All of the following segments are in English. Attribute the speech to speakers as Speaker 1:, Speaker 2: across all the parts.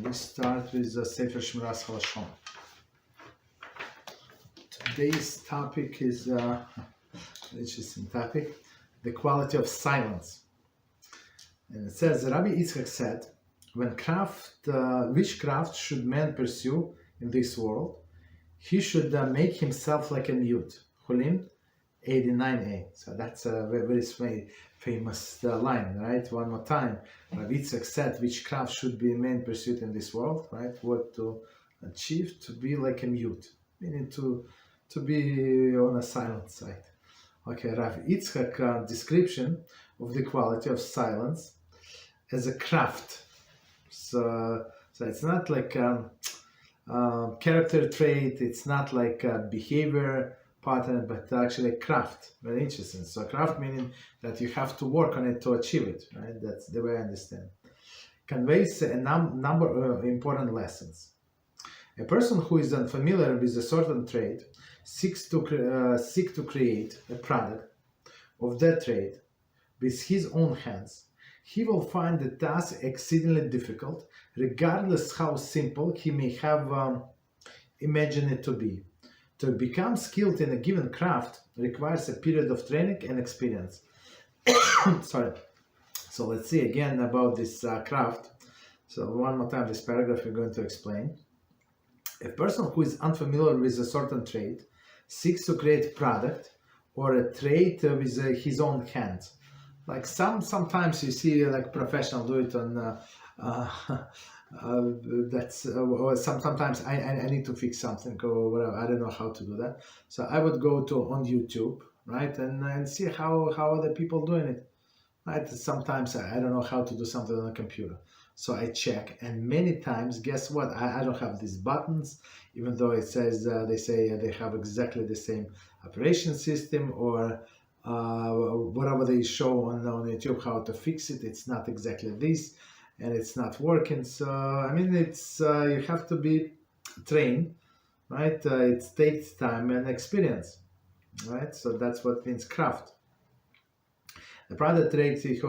Speaker 1: We start with the Sefer Shmiras Haloshon. Today's topic is interesting topic, the quality of silence. And it says, Rabbi Yitzchak said, which craft should man pursue in this world? He should make himself like a mute. Chullin 89a. So that's a very famous line, right? One more time. Rabbi Yitzchak said, which craft should be man pursued in this world, right? What to achieve? To be like a mute, meaning to be on a silent side. Okay, Rabbi Yitzchak description of the quality of silence as a craft. So it's not like character trait, it's not like a behavior pattern, but actually a craft. Very interesting. So craft meaning that you have to work on it to achieve it, right? That's the way I understand. Conveys a number of important lessons. A person who is unfamiliar with a certain trade seek to create a product of that trade with his own hands. He will find the task exceedingly difficult, regardless how simple he may have imagined it to be. To become skilled in a given craft requires a period of training and experience. Sorry. So let's see again about this craft. So one more time, this paragraph we're going to explain. A person who is unfamiliar with a certain trade seeks to create product or a trade with his own hands. Like sometimes you see like professional do it on sometimes I need to fix something or whatever. I don't know how to do that. So I would go on YouTube, right, and see how other people doing it. Right. Sometimes I don't know how to do something on a computer. So I check, and many times, guess what? I don't have these buttons, even though it says they say they have exactly the same operation system or whatever they show on YouTube how to fix it. It's not exactly this, and it's not working. So I mean, it's you have to be trained, right? It takes time and experience, right? So that's what means craft. The product trade, he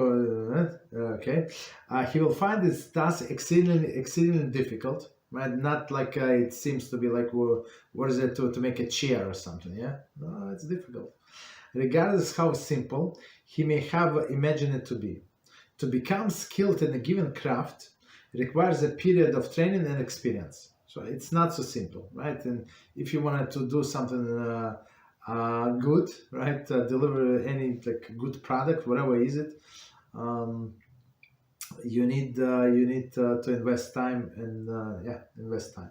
Speaker 1: will find this task exceedingly difficult, right? Not like it seems to be like, well, what is it to make a chair or something? Yeah, no, it's difficult. Regardless how simple he may have imagined it to be. To become skilled in a given craft requires a period of training and experience. So it's not so simple, right? And if you wanted to do something good, right, deliver any like good product, whatever is it, you need to invest time and invest time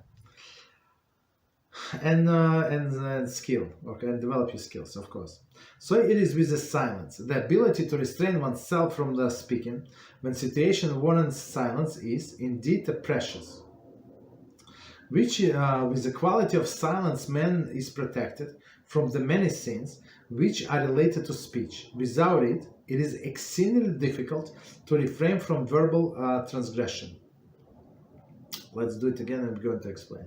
Speaker 1: and skill, okay, and develop your skills, of course. So it is with the silence, the ability to restrain oneself from the speaking when situation warrants silence is indeed precious. Which with the quality of silence, man is protected from the many sins which are related to speech. Without it, it is exceedingly difficult to refrain from verbal transgression. Let's do it again, and I'm going to explain.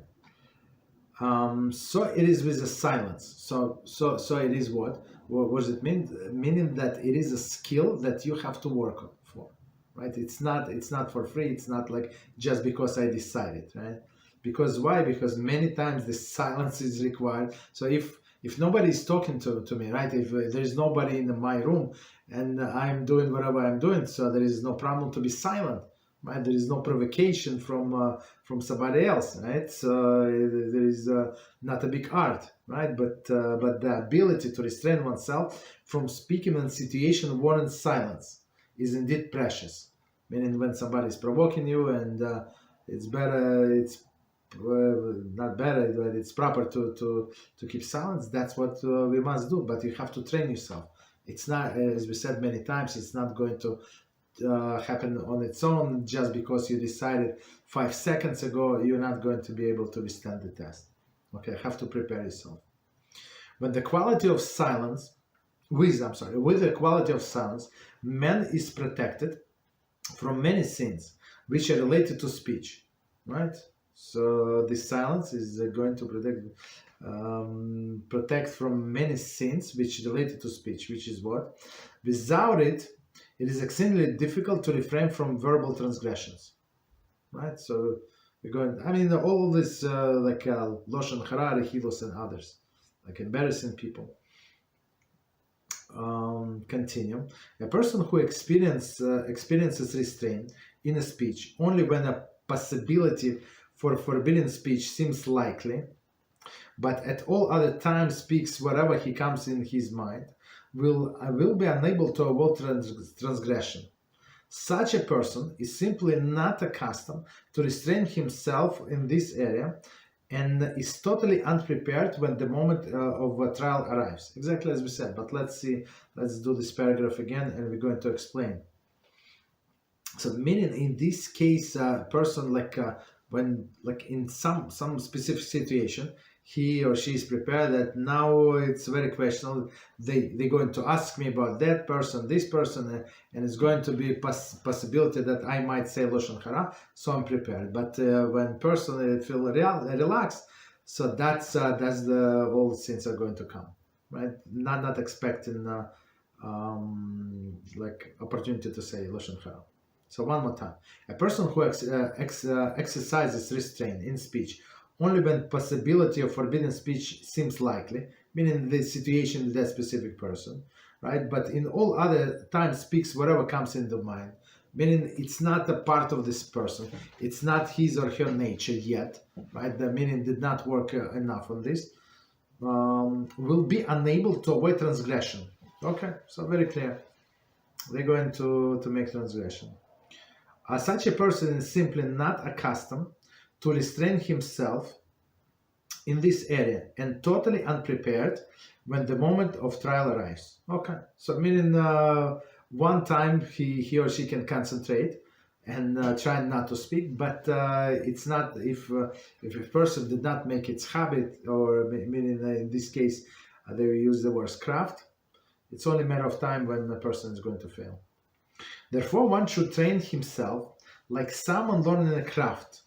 Speaker 1: So it is with the silence. So it is what? What does it mean? Meaning that it is a skill that you have to work for, right? It's not for free. It's not like just because I decided, right? Because why? Because many times the silence is required. So if nobody is talking to me, right? If there is nobody in my room and I'm doing whatever I'm doing, so there is no problem to be silent, right? There is no provocation from somebody else, right? So there is not a big art, right? But the ability to restrain oneself from speaking in situation warrants silence is indeed precious. Meaning when somebody is provoking you and it's not better, but it's proper to keep silence. That's what we must do. But you have to train yourself. It's not, as we said many times, it's not going to happen on its own just because you decided 5 seconds ago. You're not going to be able to withstand the test. Okay, have to prepare yourself. When the quality of silence, with the quality of silence, man is protected from many sins which are related to speech, right? So this silence is going to protect from many sins which related to speech, which is what? Without it, it is extremely difficult to refrain from verbal transgressions, right? So We're going. I mean, all this Lashon Hara, Halachos, and others, like embarrassing people. Continue. A person who experiences restraint in a speech only when a possibility for forbidden speech seems likely, but at all other times speaks whatever he comes in his mind, will be unable to avoid transgression. Such a person is simply not accustomed to restrain himself in this area and is totally unprepared when the moment of a trial arrives. Exactly as we said, but let's do this paragraph again and we're going to explain. So meaning in this case, a person when in some specific situation, he or she is prepared that now it's very questionable. They're going to ask me about that person, this person, and it's going to be possibility that I might say Lashon Hara, so I'm prepared. But when person feel relaxed, so that's the all sins are going to come, right? Not expecting opportunity to say Lashon Hara. So one more time, a person who exercises restraint in speech only when possibility of forbidden speech seems likely, meaning the situation with that specific person, right? But in all other times speaks whatever comes into mind, meaning it's not a part of this person, it's not his or her nature yet, right? The meaning did not work enough on this, will be unable to avoid transgression. Okay, so very clear. They're going to make transgression. Such a person is simply not accustomed to restrain himself in this area and totally unprepared when the moment of trial arrives. Okay, so meaning one time he or she can concentrate and try not to speak, but it's not if a person did not make its habit, or meaning in this case they use the word craft, it's only a matter of time when the person is going to fail. Therefore, one should train himself like someone learning a craft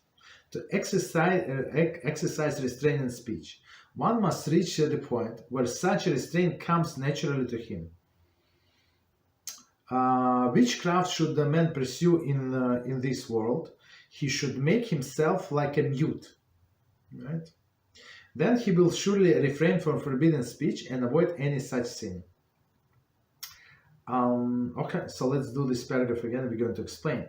Speaker 1: to exercise restraint in speech. One must reach the point where such a restraint comes naturally to him. Which craft should the man pursue in this world? He should make himself like a mute, right? Then he will surely refrain from forbidden speech and avoid any such sin. Okay, so let's do this paragraph again. We're going to explain.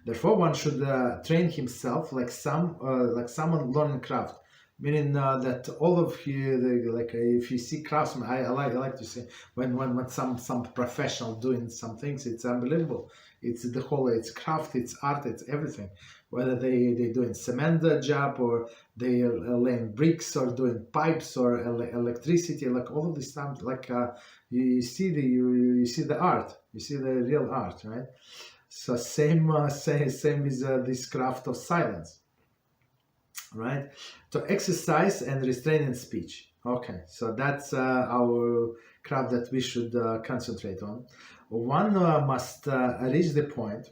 Speaker 1: Therefore, one should train himself like someone learning craft, meaning that all of if you see craftsmen, I like to say when some professional doing some things, it's unbelievable. It's the whole, it's craft, it's art, it's everything. Whether they doing cement job or they laying bricks or doing pipes or electricity, like all of this stuff, you see the art, you see the real art, right? So same is this craft of silence, right? To exercise and restrain in speech. Okay, so that's our craft that we should concentrate on. One must reach the point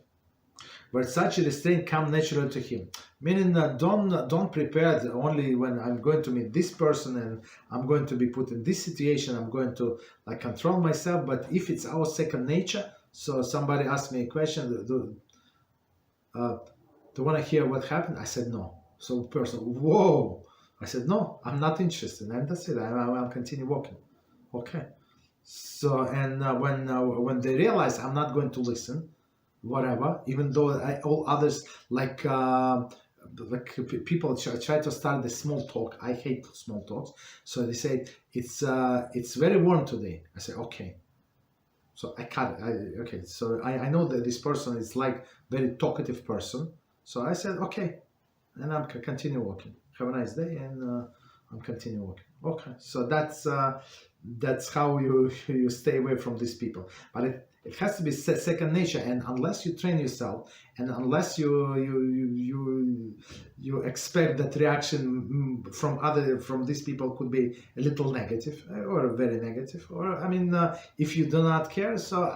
Speaker 1: where such a restraint comes naturally to him. Meaning, don't prepare only when I'm going to meet this person and I'm going to be put in this situation. I'm going to control myself. But if it's our second nature, so somebody asked me a question, do you want to hear what happened? I said no. So person, whoa! I said no, I'm not interested, and that's it. I'll continue walking. Okay. So and when they realize I'm not going to listen, whatever, even though all others people try to start the small talk. I hate small talks. So they say it's very warm today. I say okay. So I cut it. Okay. So I know that this person is very talkative person. So I said okay, and I'm continue walking. Have a nice day, and I'm continue walking. Okay. So that's how you stay away from these people. But it has to be second nature, and unless you train yourself, and unless you expect that reaction from these people could be a little negative or very negative, or if you do not care, so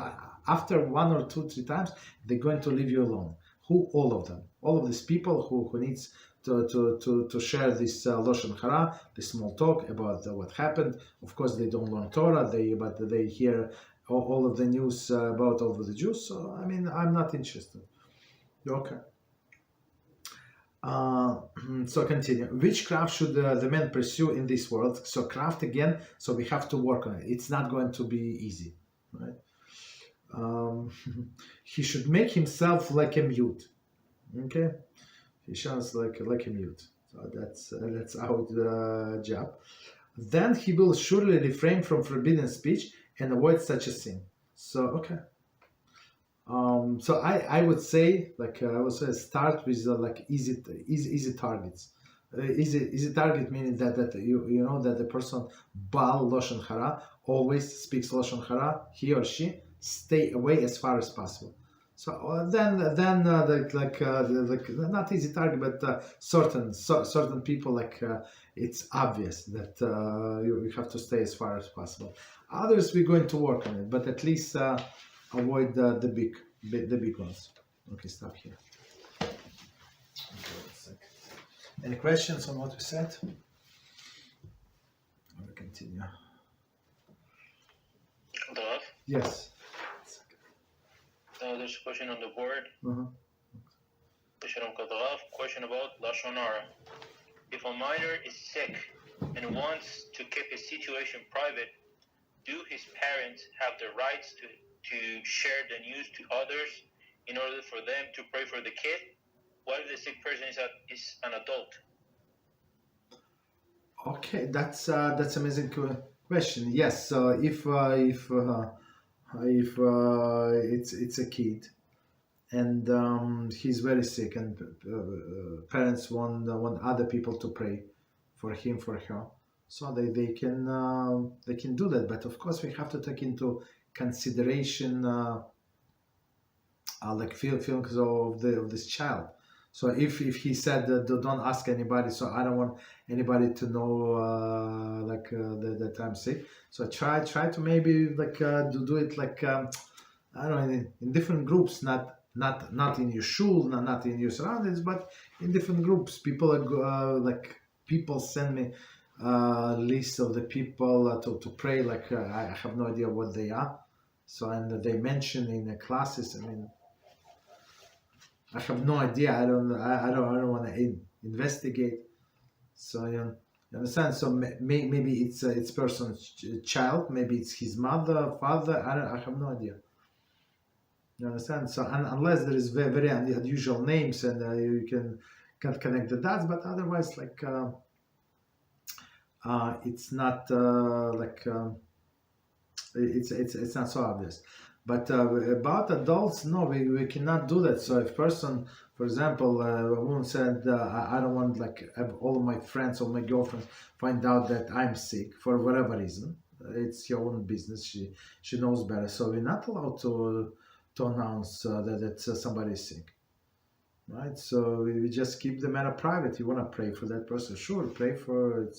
Speaker 1: after 1 or 2, 3 times, they're going to leave you alone. All of them, all of these people who needs to share this Lashon Hara, this small talk about what happened. Of course, they don't learn Torah, but they hear all of the news about all of the Jews. So I'm not interested. Okay. So continue. Which craft should the man pursue in this world? So craft again. So we have to work on it. It's not going to be easy, right? He should make himself like a mute. Okay, he sounds like a mute. So that's our job. Then he will surely refrain from forbidden speech and avoid such a sin. So okay. So I would say start with like easy targets. Easy target meaning that you know that the person Baal Lashon Hara always speaks Lashon Hara, he or she stay away as far as possible. So then not easy target, but certain people it's obvious that you have to stay as far as possible. Others we're going to work on it, but at least avoid the big ones. Okay, stop here. Okay, 1 second. Any questions on what we said? We'll continue.
Speaker 2: Lev?
Speaker 1: Yes.
Speaker 2: There's a question on the board. Question about Lashon Hara. If a minor is sick and wants to keep his situation private, do his parents have the rights to share the news to others in order for them to pray for the kid? What if the sick person is an adult?
Speaker 1: Okay, that's amazing question. Yes, so if it's a kid and he's very sick and parents want other people to pray for him, for her, so they can do that. But of course we have to take into consideration feelings of this child. So if he said don't ask anybody, so I don't want anybody to know that I'm sick. So try to maybe do it I don't know, in different groups, not in your shul, not in your surroundings, but in different groups. People send me list of the people to pray. I have no idea what they are. So and they mention in the classes. I mean, I have no idea. I don't want to investigate. So you understand. So maybe it's person's child. Maybe it's his mother, father. I have no idea. You understand? So unless there is very, very unusual names and you can connect the dots, but otherwise it's not it's not so obvious. But about adults, no, we cannot do that. So if person, for example, a woman said, I don't want have all of my friends or my girlfriends find out that I'm sick for whatever reason. It's your own business. She knows better. So we're not allowed to announce that somebody is sick, right? So we just keep the matter private. You want to pray for that person, sure, pray for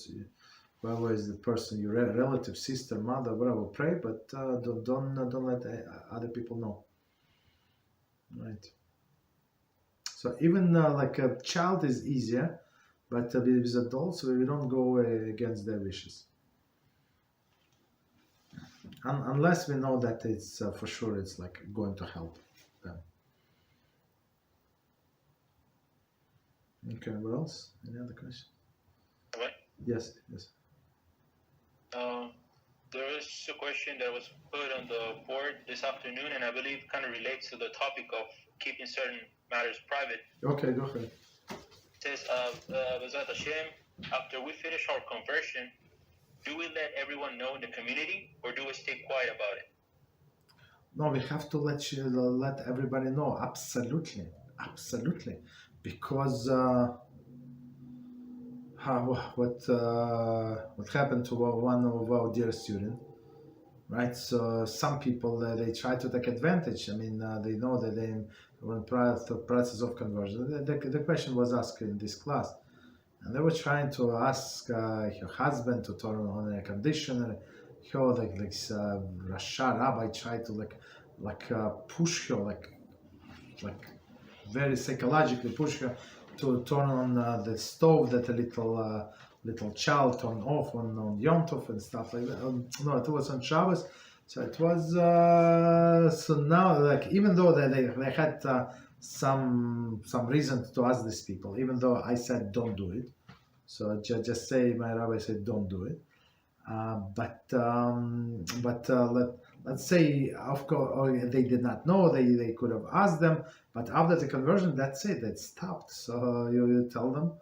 Speaker 1: whoever is the person, your relative, sister, mother, whatever, pray, but don't let other people know, right? So even a child is easier, but with adults we don't go against their wishes, unless we know that it's for sure it's going to help them. Okay, what else? Any other question?
Speaker 2: What?
Speaker 1: Yes.
Speaker 2: There is a question that was put on the board this afternoon, and I believe kind of relates to the topic of keeping certain matters private.
Speaker 1: Okay, go ahead.
Speaker 2: It says, BeEzrat HaShem, after we finish our conversion, do we let everyone know in the community, or do we stay quiet about it?
Speaker 1: No, we have to let everybody know. Absolutely, because what happened to one of our dear students, right? So some people they try to take advantage. I mean, they know that they were in the process of conversion. The question was asked in this class, and they were trying to ask her husband to turn on air conditioner. Her Rasha Rabbi tried to push her very psychologically push her to turn on the stove that a little child turned off on Yom Tov and stuff like that. No, it was on Shabbos. So it was so now even though they had some reason to ask these people, even though I said don't do it. So just say my rabbi said don't do it. Let's say, of course, they did not know. They could have asked them, but after the conversion, that's it. It stopped. So you tell them,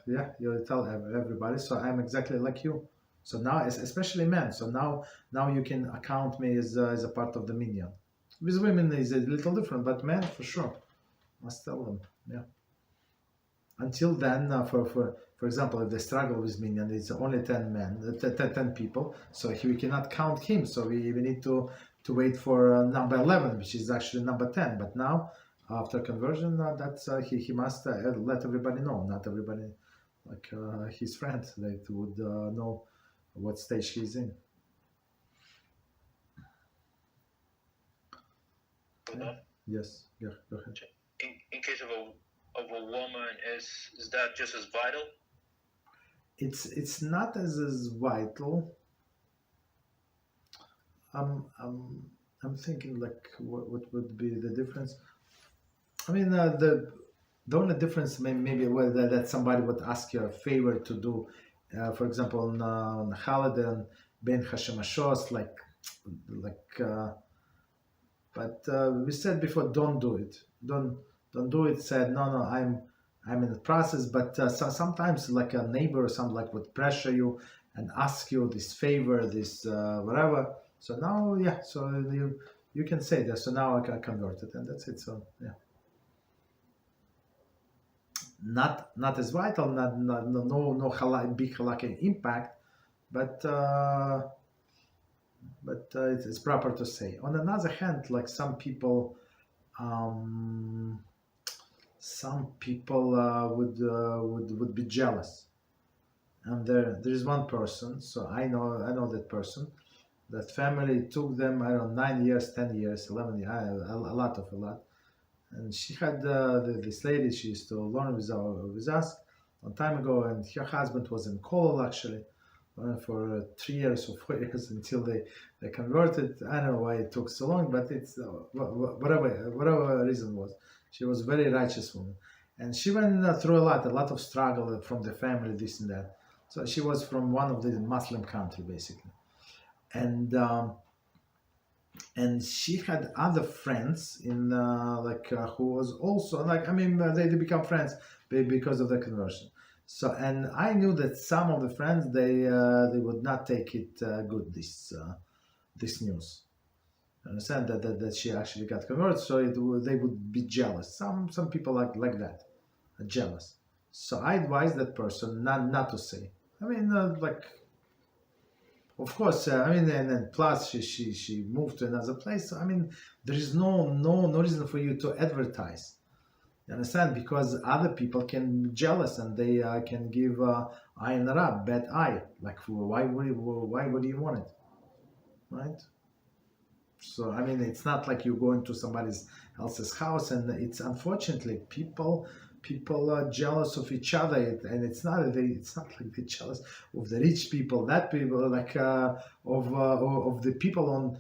Speaker 1: you tell everybody. So I'm exactly like you. So now, especially men. So now you can account me as a part of the minyan. With women is a little different, but men for sure must tell them. Yeah. Until then, for example, if they struggle with minyan, it's only 10 men, 10 people, so we cannot count him. So we need to wait for number 11, which is actually number 10. But now, after conversion, that's he must let everybody know. Not everybody, like his friends, they would know what stage he's in.
Speaker 2: Yeah.
Speaker 1: Yes. Yeah. Go ahead.
Speaker 2: In case of a woman, is that just as vital?
Speaker 1: It's not as vital. I'm thinking like what would be the difference? I mean the only difference maybe whether that somebody would ask you a favor to do, for example on holiday on Ben Hashemashos, but we said before don't do it. Don't do it. Said no, I'm in the process, but sometimes like a neighbor or something like would pressure you and ask you this favor, this whatever. So now, yeah, so you can say that. So now I can convert it, and that's it. So yeah, not as vital, no big halakhic impact, but it's proper to say. On another hand, like some people. Some people would be jealous, and there is one person. So I know that person. That family took them, I don't know, 9 years, 10 years, 11 years, a lot. And she had this lady. She used to learn with us a long time ago, and her husband was in Kollel actually for 3 years or 4 years until they converted. I don't know why it took so long, but it's whatever reason was. She was a very righteous woman, and she went through a lot of struggle from the family, this and that. So she was from one of the Muslim country, basically, and she had other friends in who was also like, I mean, they become friends because of the conversion. So, and I knew that some of the friends they would not take it good, this news. Understand that she actually got converted, so they would be jealous. Some people like that, jealous. So I advise that person not to say. I mean, of course. I mean, and then plus she moved to another place. So, I mean, there is no reason for you to advertise. You understand? Because other people can be jealous and they can give ayin hara, bad eye. Like, why would you want it, right? So I mean, it's not like you go into somebody else's house, and it's unfortunately people are jealous of each other, and it's not like they're jealous of the rich people. That people like of the people on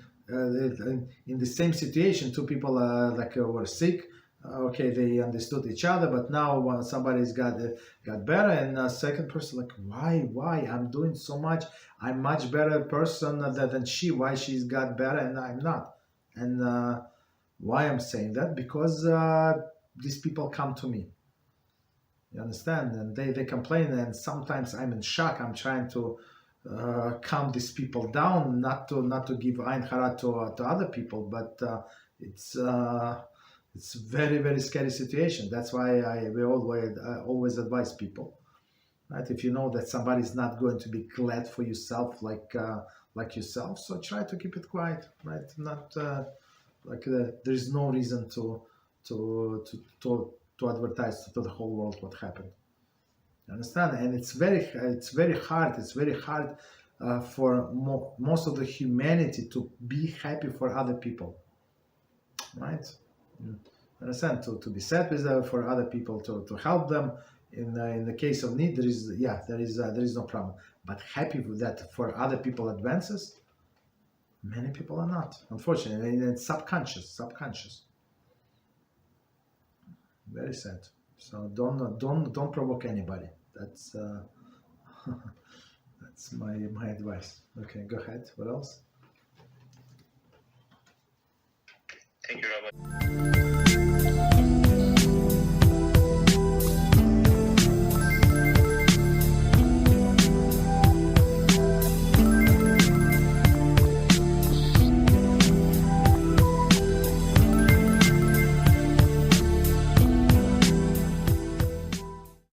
Speaker 1: in the same situation. Two people were sick. Okay, they understood each other, but now when somebody's got better, and a second person like, why I'm doing so much, I'm much better person than she, why she's got better and I'm not, and why I'm saying that, because these people come to me, you understand, and they complain, and sometimes I'm in shock. I'm trying to calm these people down, not to give ayin hara to other people, but it's very, very scary situation. That's why we always advise people, right? If you know that somebody is not going to be glad for yourself like yourself, so try to keep it quiet, right? Not there is no reason to advertise to the whole world what happened. You understand? And it's very hard. It's very hard for most of the humanity to be happy for other people, right? Understand? To be sad with for other people, to help them in the case of need, there is no problem. But happy with that for other people advances, many people are not, unfortunately, and it's subconscious. very sad. So don't provoke anybody. That's that's my advice. Okay, go ahead. What else?
Speaker 2: Thank you, Rabbi.